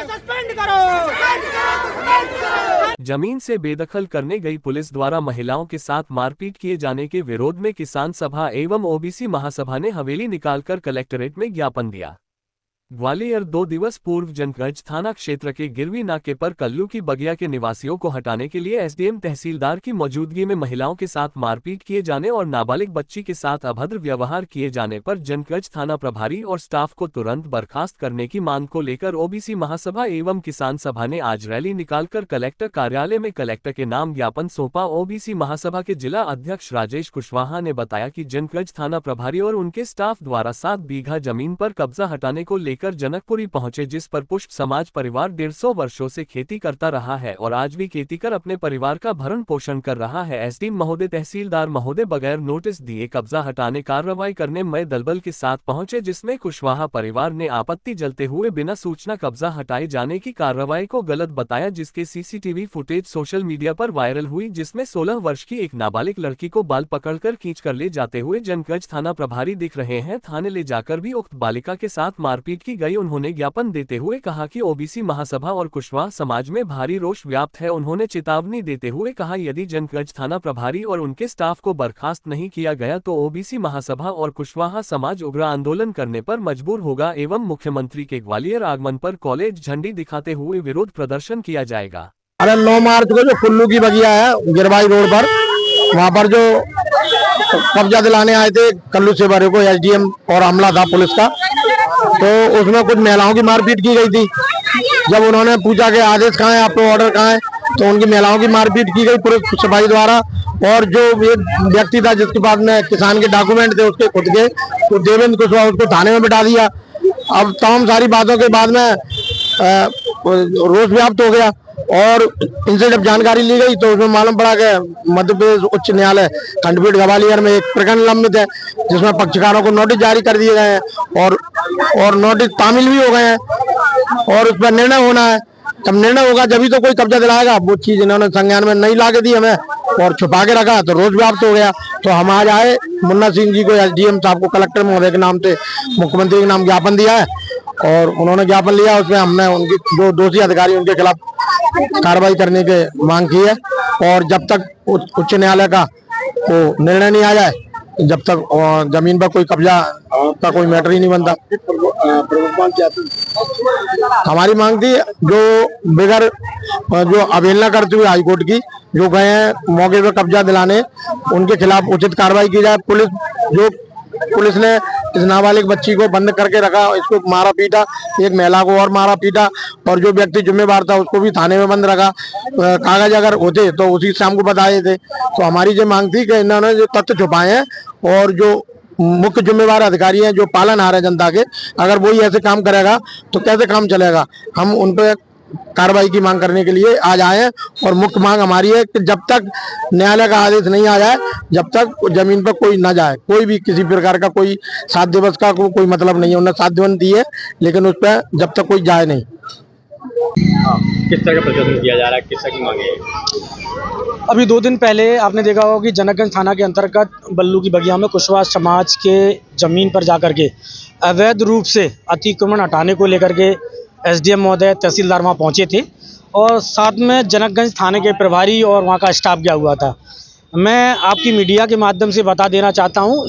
Suspend करो। जमीन से बेदखल करने गई पुलिस द्वारा महिलाओं के साथ मारपीट किए जाने के विरोध में किसान सभा एवं ओबीसी महासभा ने हवेली निकालकर कलेक्ट्रेट में ज्ञापन दिया। ग्वालियर 2 दिवस पूर्व जनकंज थाना क्षेत्र के गिरवी नाके पर कल्लू की बगिया के निवासियों को हटाने के लिए एसडीएम तहसीलदार की मौजूदगी में महिलाओं के साथ मारपीट किए जाने और नाबालिग बच्ची के साथ अभद्र व्यवहार किए जाने पर जनकंज थाना प्रभारी और स्टाफ को तुरंत बर्खास्त करने की मांग को लेकर ओबीसी महासभा एवं किसान सभा ने आज रैली निकालकर कलेक्टर कार्यालय में कलेक्टर के नाम ज्ञापन सौंपा। ओबीसी महासभा के जिला अध्यक्ष राजेश कुशवाहा ने बताया कि जनकंज थाना प्रभारी और उनके स्टाफ द्वारा 7 बीघा जमीन पर कब्जा हटाने को लेकर जनकपुरी पहुंचे, जिस पर पुष्प समाज परिवार 150 वर्षों से खेती करता रहा है और आज भी खेती कर अपने परिवार का भरण पोषण कर रहा है। एसडीएम महोदय तहसीलदार महोदय बगैर नोटिस दिए कब्जा हटाने कार्रवाई करने में दलबल के साथ पहुंचे, जिसमें कुशवाहा परिवार ने आपत्ति जलते हुए बिना सूचना कब्जा हटाए जाने की कार्रवाई को गलत बताया, जिसके सीसीटीवी फुटेज सोशल मीडिया पर वायरल हुई, जिसमें 16 वर्ष की एक नाबालिग लड़की को बाल पकड़कर खींचकर ले जाते हुए जनकंज थाना प्रभारी दिख रहे हैं। थाने ले जाकर भी उक्त बालिका के साथ मारपीट की गई। उन्होंने ज्ञापन देते हुए कहा कि ओबीसी महासभा और कुशवाहा समाज में भारी रोष व्याप्त है। उन्होंने चेतावनी देते हुए कहा, यदि जनकंज थाना प्रभारी और उनके स्टाफ को बर्खास्त नहीं किया गया तो ओबीसी महासभा और कुशवाहा समाज उग्र आंदोलन करने पर मजबूर होगा एवं मुख्यमंत्री के ग्वालियर आगमन पर कॉलेज झंडी दिखाते हुए विरोध प्रदर्शन किया जाएगा। अरे 9 मार्च को जो कुल्लू की बगिया है गिरवाई रोड पर, वहाँ पर जो कब्जा दिलाने आए थे कल्लू से बड़े को एसडीएम और अमला था पुलिस का, तो उसमें कुछ महिलाओं की मारपीट की गई थी। जब उन्होंने पूछा कि आदेश कहाँ है, आपको ऑर्डर कहाँ है, तो उनकी महिलाओं की मारपीट की गई पुलिस सिपाही द्वारा। और जो एक व्यक्ति था जिसके पास में किसान के डॉक्यूमेंट थे उसके खुद के, तो देवेंद्र कुशवाहा, उसको थाने में बिठा दिया। अब तमाम सारी बातों के बाद में रोष व्याप्त हो गया और इनसे जब जानकारी ली गई तो उसमें मालूम पड़ा कि मध्य प्रदेश उच्च न्यायालय खंडपीठ ग्वालियर में एक प्रकरण लंबित है, जिसमें पक्षकारों को नोटिस जारी कर दिए गए हैं और नोटिस तामील भी हो गए हैं और उस पर निर्णय होना है। जब निर्णय होगा जब ही तो कोई कब्जा दिलाएगा। वो चीज इन्होंने संज्ञान में नहीं लाके दी हमें और छुपा के रखा, तो रोज व्याप्त हो गया। तो हम आज आए, मुन्ना सिंह जी को, एसडीएम साहब को, कलेक्टर महोदय के नाम से मुख्यमंत्री के नाम ज्ञापन दिया है और उन्होंने ज्ञापन लिया। उसमें हमने उनकी जो दोषी अधिकारी उनके खिलाफ कार्रवाई करने की मांग की है और जब तक उच्च न्यायालय का को निर्णय नहीं आ जाए, जब तक जमीन पर कोई कब्जा का कोई मैटर ही नहीं बनता। हमारी मांग थी जो बगैर जो अवहेलना करते हुए हाईकोर्ट की जो गए हैं मौके पर कब्जा दिलाने, उनके खिलाफ उचित कार्रवाई की जाए। पुलिस ने इस नाबालिग बच्ची को बंद करके रखा, इसको मारा पीटा, एक महिला को और मारा पीटा और जो व्यक्ति जिम्मेवार था उसको भी थाने में बंद रखा। कागज अगर होते तो उसी शाम को बताए थे। तो हमारी जो मांग थी कि इन्होंने जो तथ्य छुपाए हैं और जो मुख्य जिम्मेवार अधिकारी हैं जो पालनहार है जनता के, अगर वही ऐसे काम करेगा तो कैसे काम चलेगा। हम उन पर कार्रवाई की मांग करने के लिए आज आए हैं और मुख्य मांग हमारी है कि जब तक न्यायालय का आदेश नहीं आ जाए, जब तक जमीन पर कोई न जाए, कोई भी किसी प्रकार का कोई 7 दिवस का कोई मतलब नहीं है। उन्होंने 7 दिन दी है लेकिन उस पर जब तक कोई जाए नहीं। किस तरह का प्रदर्शन किया जा रहा है, किस तरह की मांगे है? अभी 2 दिन पहले आपने देखा होगा कि जनकगंज थाना के अंतर्गत बल्लू की बगिया में कुशवाहा समाज के जमीन पर जाकर के अवैध रूप से अतिक्रमण हटाने को लेकर के एसडीएम महोदय तहसीलदार वहाँ पहुँचे थे और साथ में जनकगंज थाने के प्रभारी और वहाँ का स्टाफ गया हुआ था। मैं आपकी मीडिया के माध्यम से बता देना चाहता हूँ,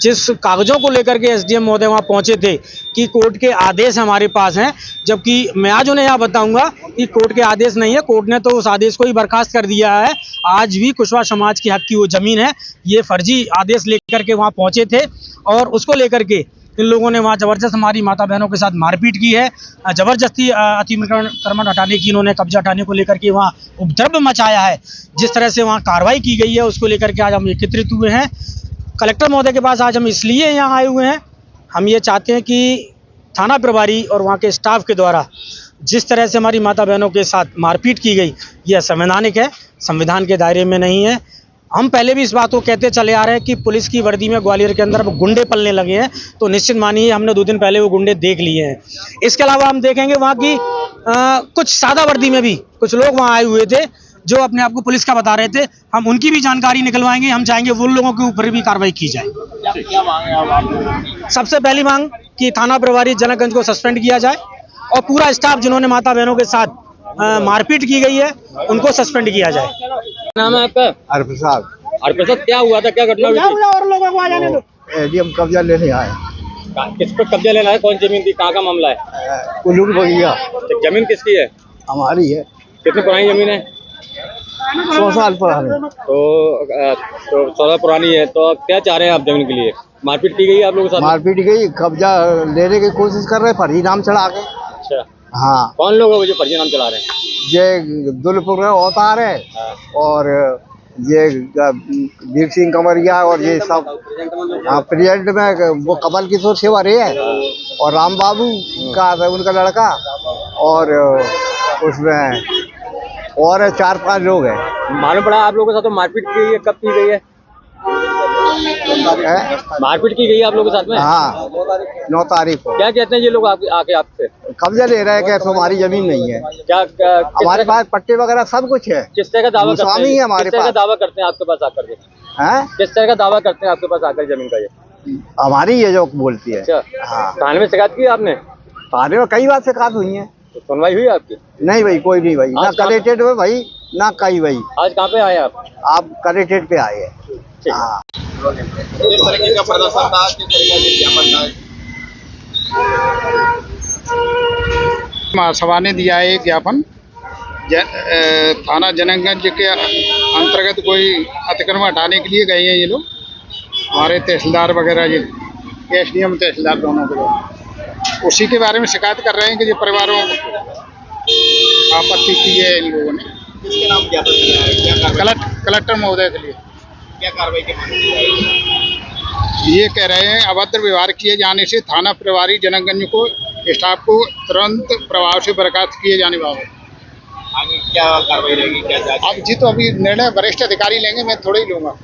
जिस कागज़ों को लेकर के एसडीएम महोदय वहाँ पहुँचे थे कि कोर्ट के आदेश हमारे पास हैं, जबकि मैं आज उन्हें यहाँ बताऊँगा कि कोर्ट के आदेश नहीं है। कोर्ट ने तो उस आदेश को ही बर्खास्त कर दिया है। आज भी कुशवाहा समाज की हक की वो ज़मीन है, ये फर्जी आदेश लेकर के वहाँ पहुँचे थे और उसको लेकर के इन लोगों ने वहाँ ज़बरदस्त हमारी माता बहनों के साथ मारपीट की है। ज़बरदस्ती अतिक्रमण हटाने की, इन्होंने कब्जा हटाने को लेकर के वहाँ उपद्रव मचाया है। जिस तरह से वहाँ कार्रवाई की गई है उसको लेकर के आज हम एकत्रित हुए हैं कलेक्टर महोदय के पास। आज हम इसलिए यहाँ आए हुए हैं, हम ये चाहते हैं कि थाना प्रभारी और वहाँ के स्टाफ के द्वारा जिस तरह से हमारी माता बहनों के साथ मारपीट की गई, यह असंवैधानिक है, संविधान के दायरे में नहीं है। हम पहले भी इस बात को कहते चले आ रहे हैं कि पुलिस की वर्दी में ग्वालियर के अंदर अब गुंडे पलने लगे हैं, तो निश्चित मानिए हमने 2 दिन पहले वो गुंडे देख लिए हैं। इसके अलावा हम देखेंगे वहाँ की कुछ सादा वर्दी में भी कुछ लोग वहाँ आए हुए थे जो अपने आप को पुलिस का बता रहे थे। हम उनकी भी जानकारी निकलवाएंगे। हम चाहेंगे उन लोगों के ऊपर भी कार्रवाई की जाए। क्या मांग है आप? सबसे पहली मांग कि थाना प्रभारी जनकगंज को सस्पेंड किया जाए और पूरा स्टाफ जिन्होंने माता बहनों के साथ मारपीट की गई है उनको सस्पेंड किया जाए। नाम है आपका? अरफी साहब हरप्रसाद, क्या हुआ था, क्या घटना हुई थी? और लोगों को आ जाने दो। एडीएम कब्जा लेने आए किस पर कब्जा लेना है, कौन जमीन थी, कहाँ का मामला है? कुल्लू की बगिया तो जमीन किसकी है? हमारी है, कितनी पुरानी जमीन है? 100 साल पुरानी। तो 14 पुरानी है, तो अब क्या चाह रहे हैं आप जमीन के लिए? मारपीट की गई है आप लोगों के साथ? मारपीट गई, कब्जा लेने की कोशिश कर रहे, फर्जी नाम चढ़ा के। अच्छा, हाँ, कौन लोग हैं वो जो फर्जी नाम चला रहे हैं? ये दुलपुर में अवतार है और ये वीर सिंह कंवरिया और ये सब। हाँ, प्रेजेंट में वो कमल किशोर सेवारे है और राम बाबू का उनका लड़का और उसमें और 4-5 लोग हैं। मालूम पड़ा आप लोगों के साथ तो मारपीट की गई है, कब की गई है? मारपीट की गई है आप लोगों के साथ में? हाँ, 9 तारीख को। क्या कहते हैं ये लोग आके आपसे? कब्जा ले रहे हैं कि हमारी जमीन नहीं है, क्या हमारे पास पट्टे वगैरह सब कुछ है। किस तरह का दावा करते भूस्वामी हैं? है हमारे किस तरह का पास। दावा करते हैं आपके पास आकर के? हैं? किस तरह का दावा करते हैं आपके पास आकर जमीन का? ये हमारी है जो बोलती है। अच्छा, हाँ, थाने में शिकायत की है आपने? थाने में कई बार शिकायत हुई है। तो सुनवाई हुई आपकी? नहीं भाई, कोई नहीं भाई, ना आज कहाँ- कलेक्टेड में भाई ना कहीं भाई। आज कहाँ पे आए आप? कलेक्टेड पे आए हैं। ठीक। हाँ, किस तरीके का प्रदर्शन था, किस तरीके से ज्ञापन था? महासभा ने दिया है एक ज्ञापन थाना जनकगंज के अंतर्गत कोई अतिक्रमण हटाने के लिए गए हैं ये लोग, हमारे तहसीलदार वगैरह जी, एसडीएम तहसीलदार दोनों के लोग उसी के बारे में शिकायत कर रहे हैं कि जो परिवारों को आपत्ति की है इन लोगों ने। किसके नाम ज्ञापन दिया है? क्या कार्रवाई, कलेक्टर महोदय के लिए क्या कार्रवाई की मांग की है? ये कह रहे हैं अभद्र व्यवहार किए जाने से थाना प्रभारी जनकगंज को स्टाफ को तुरंत प्रभाव से बर्खास्त किए जाने बाबत। आगे क्या कार्रवाई रहेगी, क्या जांच? अब जी तो अभी निर्णय वरिष्ठ अधिकारी लेंगे, मैं थोड़ा ही लूंगा।